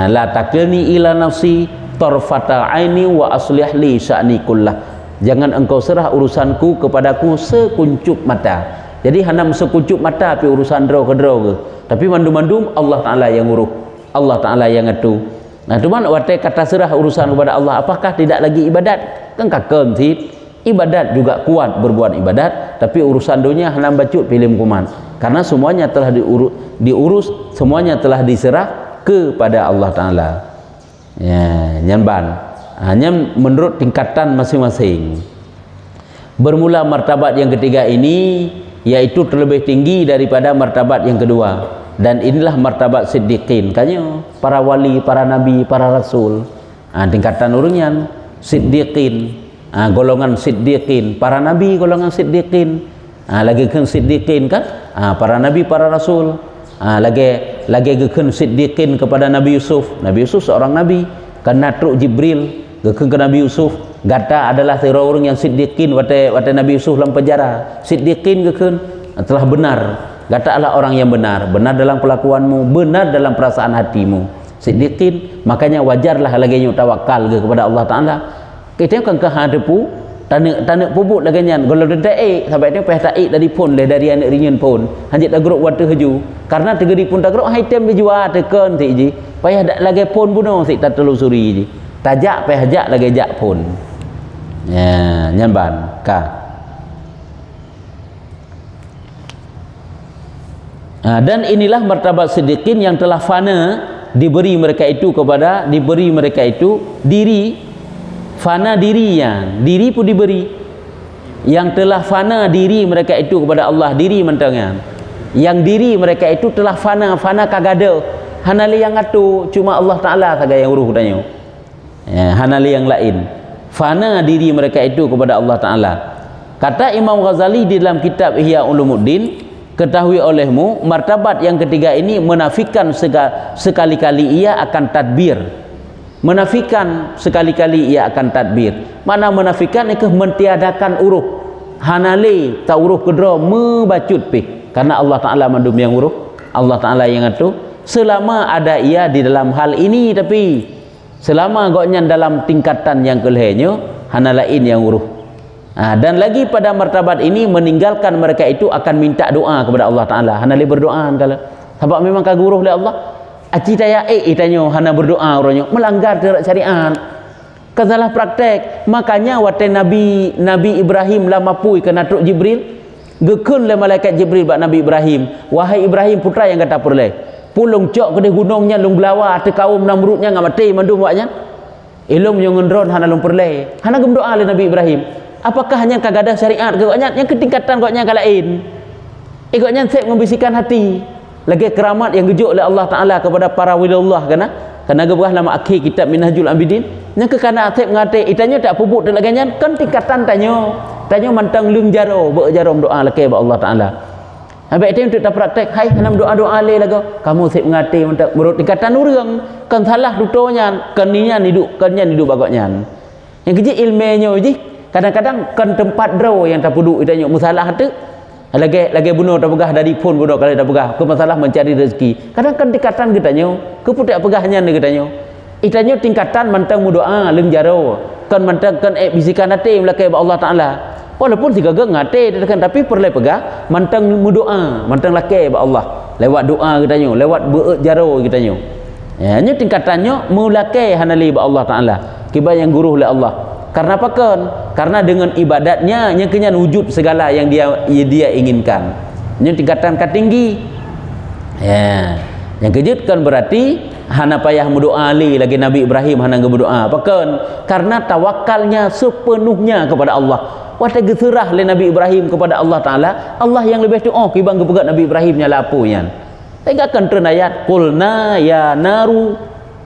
la takilni ila nafsi tarfata aini wa aslih li sya'ni kullah. Jangan engkau serah urusanku kepadaku sekuncup mata. Jadi hanya sekuncup mata tapi urusan draw ke. Tapi mandum-mandum Allah Ta'ala yang uruh, Allah Ta'ala yang ngatu. Nah cuman waktu kata serah urusan kepada Allah, apakah tidak lagi ibadat? Kan kakon sih. Ibadat juga kuat berbuat ibadat, tapi urusan dunia hanya bacut pilih kuman. Karena semuanya telah diurus, semuanya telah diserah kepada Allah Ta'ala. Ya, nyamban. Hanya menurut tingkatan masing-masing. Bermula martabat yang ketiga ini, yaitu terlebih tinggi daripada martabat yang kedua, dan inilah martabat siddiqin. Kanyo para wali, para nabi, para rasul, tingkatan urungan siddiqin, golongan siddiqin, para nabi golongan siddiqin, lagi kan siddiqin kan, para nabi, para rasul, lagi kan siddiqin kepada Nabi Yusuf. Nabi Yusuf seorang nabi, kena truk Jibril ke Nabi Yusuf. Gata adalah orang yang siddiqin wate Nabi Yusuf dalam penjara. Siddiqin telah benar. Gata adalah orang yang benar dalam kelakuanmu, benar dalam perasaan hatimu. Siddiqin, makanya wajarlah lagi nyu tawakal kepada Allah Taala. Kita kan ke hadepu tanek pupuk lagi nyan. Kalau dedai sampai dia peh taik dari pun dari anak ringan pun. Hanjit tagruk wate haju. Karena tegeri pun tagruk item dijual teken ti ji. Payah dak lagi pun buno sik tak telusuri ji. Tajak peh hajak lagi jak pun. Ya, nyamban ka. Dan inilah martabat siddiqin yang telah fana diberi mereka itu diri, fana dirinya, diri pun diberi, yang telah fana diri mereka itu kepada Allah, diri mentangan, yang diri mereka itu telah fana kagada, hanali yang atu cuma Allah Ta'ala saja yang uruh tanya, hanali yang lain. Fana diri mereka itu kepada Allah Ta'ala. Kata Imam Ghazali di dalam kitab Ihya Ulumuddin, ketahui olehmu martabat yang ketiga ini menafikan sekali-kali ia akan tadbir. Menafikan sekali-kali ia akan tadbir. Mana menafikan itu mentiadakan uruh. Hanale ta uruh kedra membacut pi. Karena Allah Ta'ala mandum yang uruh, Allah Ta'ala yang atur. Selama ada ia di dalam hal ini, tapi selama goknya dalam tingkatan yang kelihnya hana lain yang uruh. Dan lagi pada martabat ini meninggalkan mereka itu akan minta doa kepada Allah Ta'ala. Hana li berdoa kalau sebab memang kaguruh oleh Allah. Aci taya itanyo hana berdoa orangnya melanggar syariat. Kazalah praktek. Makanya waktu Nabi Ibrahim lah mapui kena truk Jibril, gekun le malaikat Jibril bak Nabi Ibrahim, wahai Ibrahim putra yang kata perleh. Pulung cok ke gunungnya lung belawa te kaum Namrudnya ngam mati mandum waknya. Ilum yang ngendron hana lung perle. Hana gem doa le Nabi Ibrahim. Apakah hanya kagadah syariat ke waknya yang ketingkatan waknya kalain. Ikutnya sep membisikan hati. Lagi keramat yang gejuk oleh Allah Taala kepada para waliullah kana. Kana gebrah lama akhir kitab Minhajul Abidin. Yang kekana sep ngate itanya tak pupuk de laganya kan tingkatan tanyo. Tanyo mantang lung jaro, be jarom doa leke ba Allah Taala. Habis itu untuk tak praktek, hai hanam doa-doa le lagu. Kamu sip ngati untuk menurut tingkatan urang, kan salah dutonya, kan ninya hidup bagoknya. Yang kecil ilmunya uji, kadang-kadang kan tempat draw yang tak puduk itanya masalah tu. Lagi bunuh tak pegah dari pun bunuh kalau tak pegah. Ke masalah mencari rezeki. Kadang kan tingkatan kitanya, ke pudak pegahnya ni kitanya. Itanya tingkatan mantang doa leng jaro, kan mantang kan bisikan hati melakai Allah Taala. Walaupun si gagak ngate tapi perlu pegah mantang berdoa, mantang laki ba Allah lewat doa kitanya, lewat berjaro kitanya. Ya, nya tingkatannya mulakai hanali ba Allah Taala. Kiba yang guru oleh Allah. Karena apa kan? Karena dengan ibadatnya nya kenyan wujud segala yang dia inginkan. Nya tingkatan tinggi. Ya. Yang kejutkan berarti hana payah berdoa lagi Nabi Ibrahim hana berdoa. Apa kan? Karena tawakalnya sepenuhnya kepada Allah. Wata geserah le Nabi Ibrahim kepada Allah Taala, Allah yang lebih tu kibang gepegat Nabi Ibrahimnya lapu yan. Tegakkan ayat qulna ya naru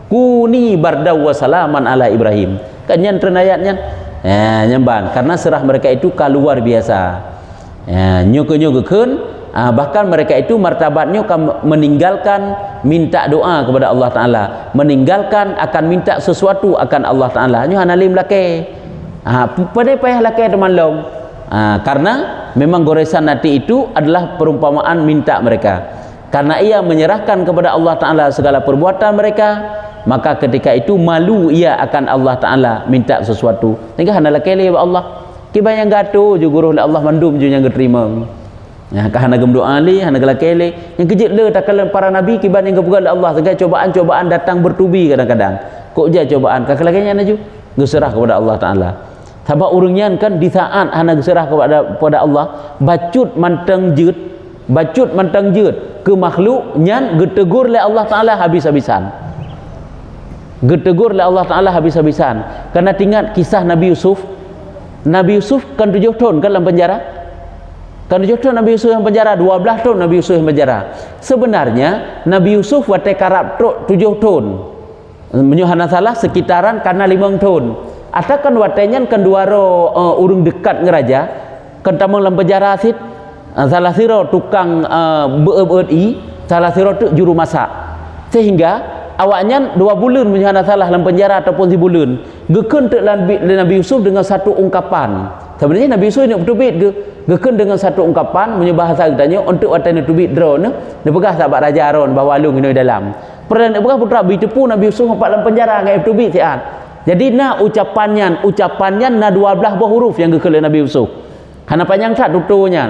kuni bardaw wa salaman ala Ibrahim. Kan yan ayatnya. Nyamban karena serah mereka itu luar biasa. Nyuke-nyukeun bahkan mereka itu martabatnya meninggalkan minta doa kepada Allah Taala, meninggalkan akan minta sesuatu akan Allah Taala. Nyu hanalim lake. Pada payah laki teman long. Karena memang goresan hati itu adalah perumpamaan minta mereka. Karena ia menyerahkan kepada Allah Ta'ala segala perbuatan mereka, maka ketika itu malu ia akan Allah Ta'ala minta sesuatu. Tinggal hana laki ya Allah. Kibayang gato juga roh Allah mandum juga yang terima. Hana gem doa li, hana laki li. Yang kejut le takalan para nabi kiban yang kepugal Allah. Segala cobaan-cobaan datang bertubi kadang-kadang. Kok je cobaan? Kakak-kakaknya naju. Geserah kepada Allah Ta'ala. Sebab urungnya kan di saat hana geserah kepada Allah, bacut mantang jut ke makhluk nyan getegur le Allah Taala habis-habisan. Getegur le Allah Taala habis-habisan. Karena ingat kisah Nabi Yusuf. Nabi Yusuf kan 7 tahun kan dalam penjara. Kan 7 tahun Nabi Yusuf dalam penjara, 12 tahun Nabi Yusuf dalam penjara. Sebenarnya Nabi Yusuf wate karab 7 tahun. Menyuhana salah sekitaran karena 5 tahun. Atakan watenyan kan duaro urung dekat ngeraja kan tamang dalam penjara asid salah siro tukang be'i salah siro tu juru masak sehingga awaknya 2 bulan menyana salah dalam penjara ataupun 3 bulan geken tek Nabi Yusuf dengan satu ungkapan. Sebenarnya Nabi Yusuf ni betubit geken dengan satu ungkapan menyebahasa katanya untuk waten tubit drone dia pegah sahabat raja Aron bawa lung ini dalam pernah pegah putra bitipu Nabi Yusuf empat dalam penjara ngai betubit sian. Jadi ucapannya na 12 buah huruf yang gekele Nabi Yusuf. Hana panjang sak tutunya.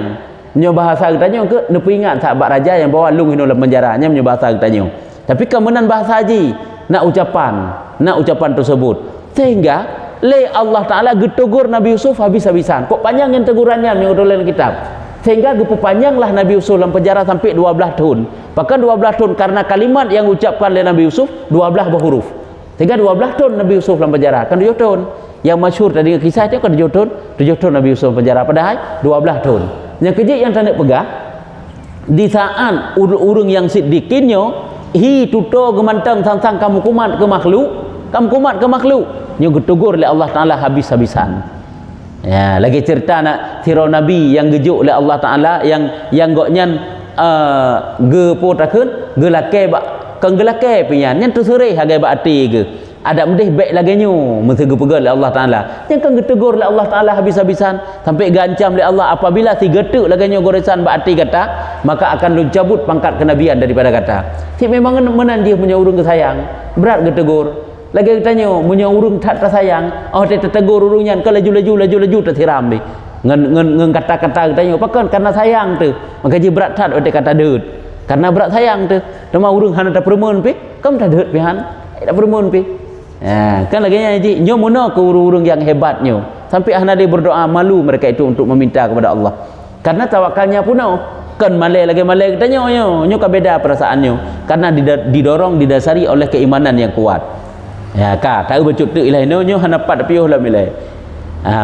Nyo bahasa katanya ke nepi ingat sahabat raja yang bawa lung hino dalam penjaranya menyo bahasa katanya. Tapi kemenan bahasa haji nak ucapan tersebut. Sehingga le Allah Taala getegur Nabi Yusuf habis-habisan. Kok panjang yang tegurannya menurut dalam kitab. Sehingga gepepanjanglah Nabi Yusuf dalam penjara sampai 12 tahun. Bahkan 12 tahun karena kalimat yang ucapkan oleh Nabi Yusuf 12 buah huruf. Sehingga 12 tahun Nabi Yusuf dalam penjara. Kan 7 tahun. Yang masyhur tadi kisah itu kan 7 tahun. 7 tahun Nabi Yusuf dalam penjara. Padahal 12 tahun. Yang kejut yang tanda pegah. Di saat urung yang siddiqinyo. Hi tuto gemantang sang kamu kumat ke makhluk. Kamu kumat ke makhluk. Yang getegur oleh Allah Ta'ala habis-habisan. Ya, lagi cerita nak sirau Nabi yang gejuk oleh Allah Ta'ala. Yang goknyan gepotakun. Gelake kan gelake pinyan yang terserih hagai bakti ke ada mendih baik lagi nyu mesti gepegal oleh Allah Taala yang kan getegur oleh Allah Taala habis-habisan sampai gancam oleh Allah apabila si getuk lagi nyu goresan bakti kata maka akan lu cabut pangkat kenabian daripada kata si memang menan dia punya urung kesayang berat getegur lagi katanya punya urung tak tersayang dia tetegur urungnya kan laju tersiram deh ngen kata-kata katanya apa kan karena sayang tu maka dia berat tak dia kata deut karena berat sayang tu tema urung hana tak permun pi kam tak deut pihan tak permun pi kan lagi jadi nyo mono ke urung-urung yang hebatnya sampai hana dia berdoa malu mereka itu untuk meminta kepada Allah karena tawakalnya puno kan malai katanya nyo ka beda perasaannya karena didorong didasari oleh keimanan yang kuat tahu becut tu ilahi nyo hana pat piuh la milai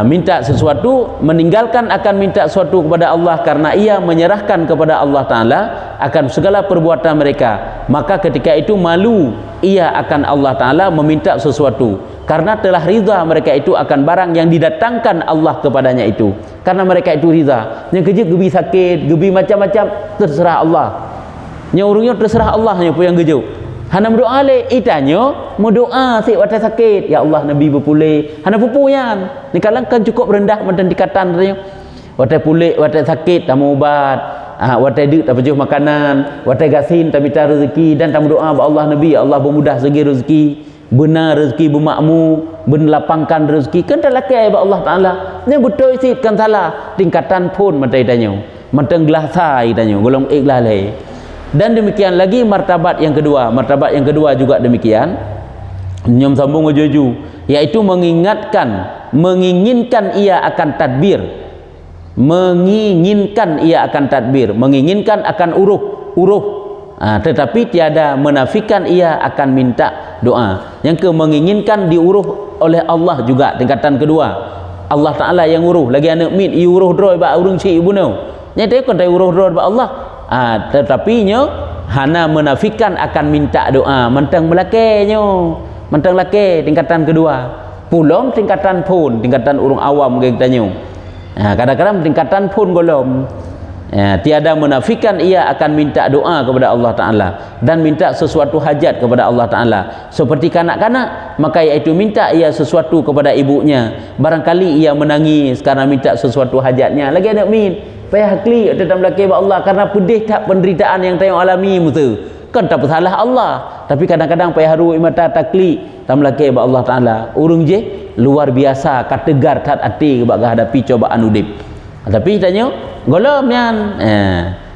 minta sesuatu meninggalkan akan minta sesuatu kepada Allah karena ia menyerahkan kepada Allah Ta'ala akan segala perbuatan mereka maka ketika itu malu ia akan Allah Ta'ala meminta sesuatu karena telah riza mereka itu akan barang yang didatangkan Allah kepadanya itu karena mereka itu riza yang kejut gebi sakit gebi macam-macam terserah Allah nyurungnya terserah Allah yang gejuk hana berdoa le itanyo mau doa si wata sakit ya Allah Nabi berpulih hana pupuyan ni kalang kan cukup rendah macam dikatan katanya wata pulih wata sakit tak mau ubat wata duk tak pejuh makanan wata gasin tak minta rezeki dan tak berdoa ba Allah Nabi ya Allah bermudah segi rezeki benar rezeki bermakmu berlapangkan rezeki kan tak lakai ba Allah Taala ni betul isi kan salah tingkatan pun macam itanyo macam gelasai itanyo golong ikhlas le. Dan demikian lagi martabat yang kedua juga demikian nyom sambung ujuju yaitu mengingatkan menginginkan ia akan tadbir, menginginkan ia akan tadbir, menginginkan akan uruh, tetapi tiada menafikan ia akan minta doa. Yang ke menginginkan diuruh oleh Allah juga tingkatan kedua. Allah Ta'ala yang uruh lagi anak min i uruh droi ba urung cik ibuno nyata kon tai uruh droi ba Allah, tetapi nyo hana menafikan akan minta doa mentang melakenyo, mentang lake tingkatan kedua. Pulom tingkatan pun tingkatan urung awam kita nyo, kadang-kadang tingkatan pun golom, tiada menafikan ia akan minta doa kepada Allah Ta'ala dan minta sesuatu hajat kepada Allah Ta'ala. Seperti kanak-kanak, maka iaitu minta ia sesuatu kepada ibunya. Barangkali ia menangis karena minta sesuatu hajatnya. Lagi ada min payah klik dalam belakang Allah karena pedih tak penderitaan yang tayang alami mutu. Kan tak bersalah Allah, tapi kadang-kadang payah haru mata taklik dalam belakang Allah Ta'ala. Urung je luar biasa kategar tat ati bak hadapi cobaan udip. Tapi tanya golom nian,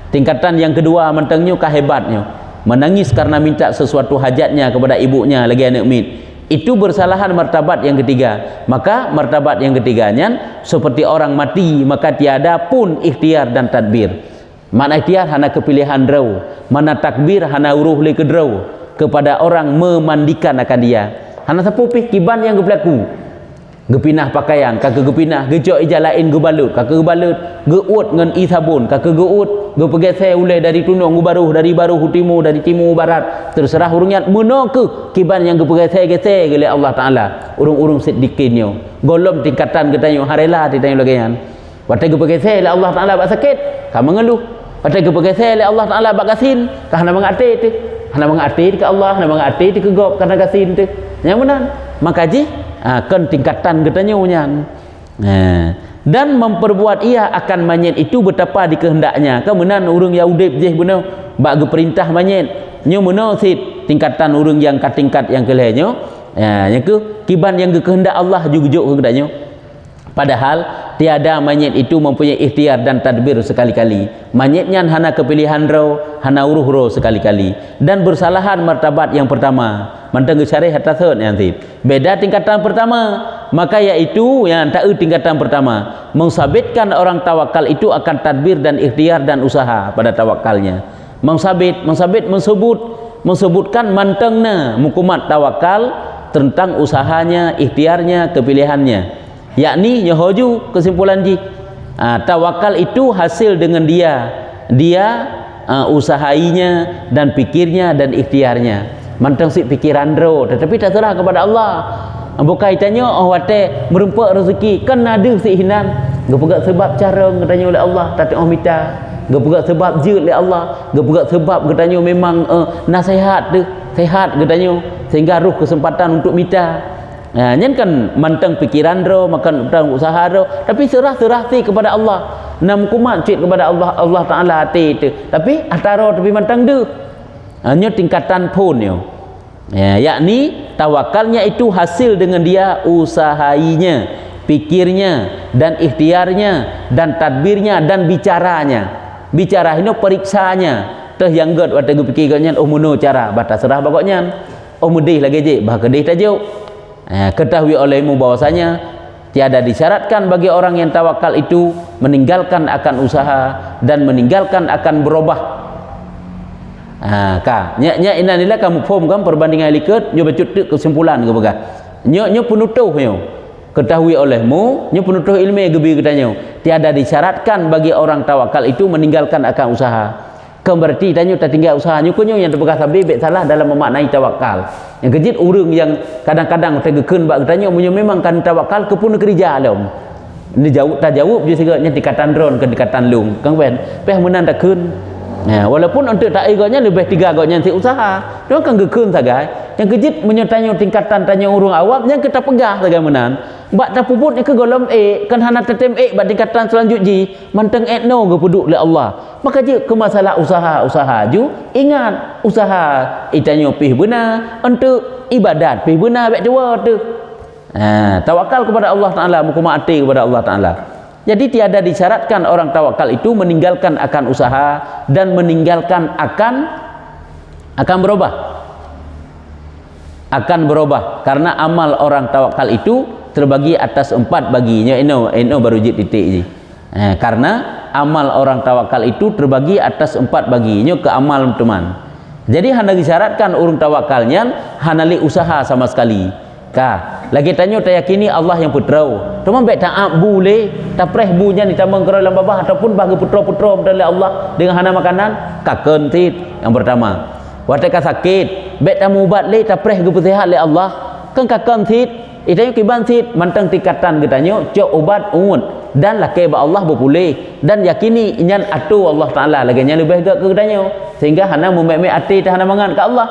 tingkatan yang kedua mentangnya kahebatnya menangis karena minta sesuatu hajatnya kepada ibunya lagi anak min. Itu bersalahan martabat yang ketiga. Maka martabat yang ketiganya seperti orang mati, maka tiada pun ikhtiar dan tadbir. Mana ikhtiar hana kepilihan draw, mana takbir hana uruh le kedraw kepada orang memandikan akan dia. Hana sepupih kiban yang berlaku. Gepinah pakaian, kakak gepinah, gejok ijalain gebalut, kakak gebalut, geut ngan i sabun, kakak geut, gepegese ulai dari tunung gubaruh, dari baruh timur, dari timur barat, terserah urungnya meno ke kiban yang gepegese-gese oleh Allah Ta'ala. Urung-urung sedikitnya, golom tingkatan getanyo harela ditanyo lagian. Watai gepegese oleh Allah Ta'ala bak sakit, ka mengeluh. Watai gepegese oleh Allah Ta'ala bak gasin, ka hana mengate tu. Hana mengate ke Allah, hana mengate ke gop karena gasin tu. Yang benar. Maka ji kan tingkatan katanya unyan, dan memperbuat ia akan manyet itu betapa dikehendaknya. Kemudian urung Yahudi je benar bak perintah manyet nyo benar sit tingkatan urung yang katingkat yang kelehnya, yang ke kiban yang kehendak Allah juga kehendaknya. Padahal tiada manyet itu mempunyai ikhtiar dan tadbir sekali-kali. Manyetnya hana kepilihan roh, hana uruh roh sekali-kali. Dan bersalahan martabat yang pertama. Mantang syarih atasut nanti. Beda tingkatan pertama, maka yaitu yang tak tingkatan pertama, mengsabitkan orang tawakal itu akan tadbir dan ikhtiar dan usaha pada tawakalnya. Mensebutkan mantengna mukumat tawakal tentang usahanya, ikhtiarnya, kepilihannya. Yakni nyohoju kesimpulan ji, tawakal itu hasil dengan dia usahainya dan pikirnya dan ikhtiarnya. Mantang si pikiran ro tetapi tak serah kepada Allah. Bukan itanya wate merempak rezeki kan ada si hinan gepegak sebab cara katanya oleh Allah tak minta, gepegak sebab je oleh Allah, gepegak sebab katanya memang nasihat tu sehat katanya sehingga ruh kesempatan untuk minta. Nyen kan mantang pikiran ro makan tang usaha ro tapi serah si kepada Allah. Nam kumat cit kepada Allah Ta'ala hati tu tapi ataro tapi mantang de. Hanya tingkatan pun yakni tawakalnya itu hasil dengan dia usahainya, pikirnya dan ikhtiarnya dan tadbirnya dan bicaranya. Bicara ini periksanya teh yang god waktu pikirnya muno cara batas serah bagoknya mudih lagi je bah kedih tajuk. Ketahui olehmu bahwasanya tiada disyaratkan bagi orang yang tawakal itu meninggalkan akan usaha dan meninggalkan akan berubah. Nya inanilah kamu form kan perbandingan liket nyo bacut kesimpulan ke bagah. Nyo penutuh nyo. Ketahui olehmu nyo penutuh ilmu gebi katanya. Tiada disyaratkan bagi orang tawakal itu meninggalkan akan usaha. Kan berarti tanya tak tinggal usaha nyo kunyo yang terbekas habis salah dalam memaknai tawakal. Yang kejit urang yang kadang-kadang tegeken bak katanya memang kan tawakal ke pun kerja alam. Ni jauh tak jawab je segala tingkatan drone ke tingkatan lung. Kang wen peh menan tak kun. Walaupun untuk tak iganya lebih tiga agaknya si usaha dia kan gekun sagai yang kejit menyertanya tingkatan tanya urung awam yang kita pegah sagai menan bak tak puput ke golom kan hana tetem bak tingkatan selanjutnya manteng no ke puduk oleh Allah maka je ke masalah usaha ju ingat usaha itanya pih benar untuk ibadat pih benar bak dua tu tawakal kepada Allah Ta'ala mukuma ati kepada Allah Ta'ala. Jadi tiada disyaratkan orang tawakal itu meninggalkan akan usaha dan meninggalkan akan berubah. Akan berubah karena amal orang tawakal itu terbagi atas 4 baginya. Ini baru jid titik je. Karena amal orang tawakal itu terbagi atas 4 baginya ke amal teman. Jadi hana disyaratkan orang tawakalnya hana li usaha sama sekali. Lagi tanya tak yakini Allah yang putrau. Cuma baik tak boleh tak preh bunya ni tambang kerana dalam babah ataupun bagi putra-putra dari Allah dengan hana makanan kaken tit yang pertama. Watak sakit, baik tak ubat le tak preh ge sihat le Allah. Kan kaken tit, itanya kiban tit mantang tingkatan getanya cok ubat ungun dan laki ba Allah berpulih dan yakini inyan atu Allah Taala lagi nya lebih ke getanya sehingga hana memek-mek ati tak hana mangan ke Allah.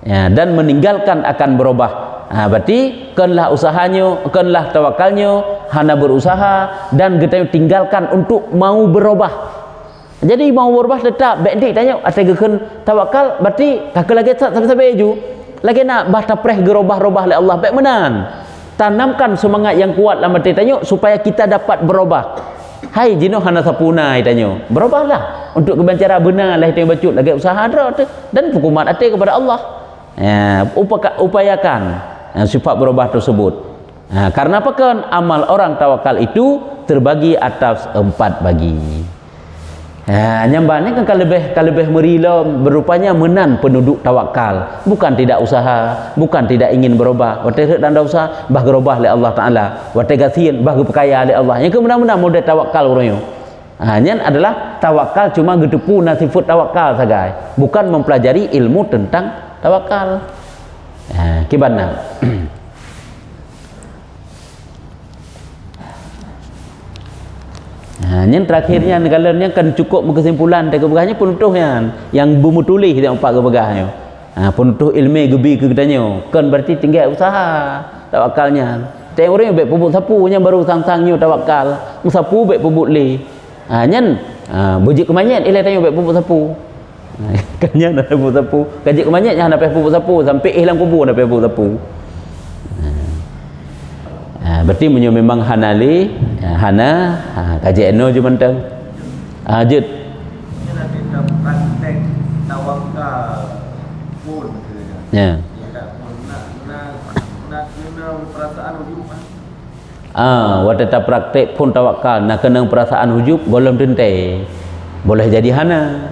Ya, dan meninggalkan akan berubah. Berarti kenlah usahanya, kenlah tawakalnya, hana berusaha dan kita tinggalkan untuk mau berubah. Jadi mau berubah tetap baik dik tanya atageun tawakal berarti kakak lagi sampai ju lagi nak bah tapreh gerubah-rubah oleh Allah baik menan. Tanamkan semangat yang kuat dalam hati tanya supaya kita dapat berubah. Hai jino hana sapuna tanya. Berubahlah untuk kebenaran benar lah itu bacut lagi usaha ada dan hukuman ati kepada Allah. Upayakan sifat berubah tersebut. Karena apa kan amal orang tawakal itu terbagi atas 4 bagi. Nyambahnya kan kalau lebih merila berupanya menan penduduk tawakal, bukan tidak usaha, bukan tidak ingin berubah. Watak dan usaha bah berubah oleh Allah Taala. Watak gasian bah perkaya oleh Allah. Yang kemudian model tawakal orangnya. Hanya adalah tawakal cuma gedepu nasifut tawakal sagai, bukan mempelajari ilmu tentang tawakal. Kibana. Yang terakhirnya negaranya kan cukup kesimpulan dari kebegahnya penutuhnya yang bumi tulis yang empat kebegahnya. Penutuh ilmu gebi ke katanya kan berarti tinggal usaha tawakalnya. Tengok orang baik pupuk sapu yang baru sang-sangnya tawakal, sapu baik pupuk li. Nyen bujik kemanyet ilai tanya baik pupuk sapu. Kanya nak pupuk sapu, kajik kemanyet yang nak pupuk sapu sampai hilang kubur nak pupuk sapu. Berarti memang hanali hana kaji eno je mentang jut nanti praktek tawakal pun ya nak perasaan hujub watata praktek pun tawakal nak kena perasaan hujub golem tente boleh jadi hana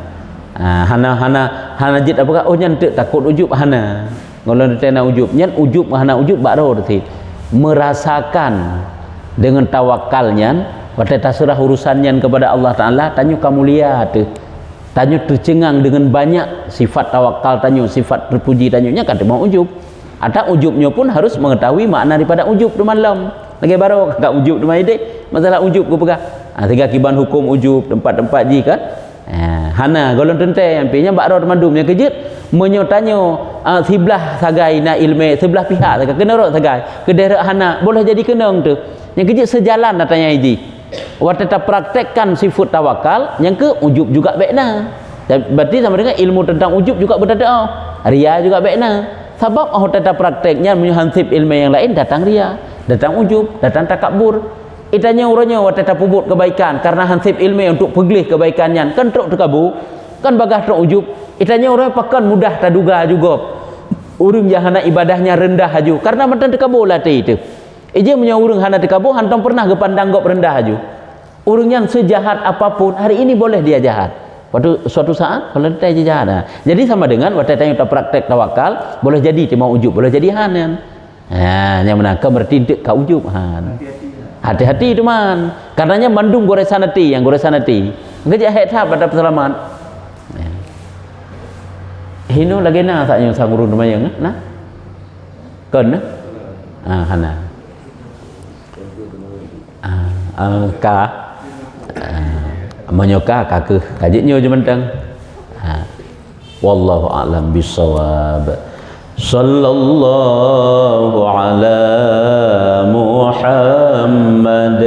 jit apakah nyan takut hujub hana golem tente nak hujub nyan hujub hana hujub baru tu merasakan dengan tawakalnya pada terserah urusannya kepada Allah Ta'ala tanya kamu lihat tanya tercengang dengan banyak sifat tawakal tanya sifat terpuji tanyanya kata mau ujub ada ujubnya pun harus mengetahui makna daripada ujub di malam lagi baru kakak ujub di malam masalah ujub ke pegah tiga kiban hukum ujub tempat-tempat ji kan hana golong tente yang pinya bakro mandum yang kejut menyotanya sebelah sagai na ilmu sebelah pihak sagai kena rot sagai ke daerah hana boleh jadi kenang tu yang kejut sejalan datanya ini waktu kita praktekkan sifat tawakal yang ke ujub juga baikna berarti sama dengan ilmu tentang ujub juga berdada ria juga baikna sebab kita prakteknya menhansip ilmu yang lain datang ria datang ujub datang takabur itanya orangnya waktu kita puput kebaikan karena hansip ilmu untuk pegelih kebaikannya kan teruk terkabur kan bagah teruk ujub itanya orang pakan mudah terduga juga urang yang hana ibadahnya rendah haju karena mantan terkabur latih itu ije punya urang hana terkabur hantam pernah kepandang gop rendah haju urang yang sejahat apapun hari ini boleh dia jahat waktu suatu saat kalau dia jahat jadi sama dengan waktu tanya kita praktek tawakal boleh jadi dia mau ujub boleh jadi hanan yang mana ke bertindak ka ujub hati-hati teman karenanya mandung goresan hati yang goresan hati ngejak hetap pada peselamat hino lagi na saknya sang urun lumayan nah kan hana ka menyoka kakeh kajitnya je mentang wallahu a'lam bissawab sallallahu ala Muhammad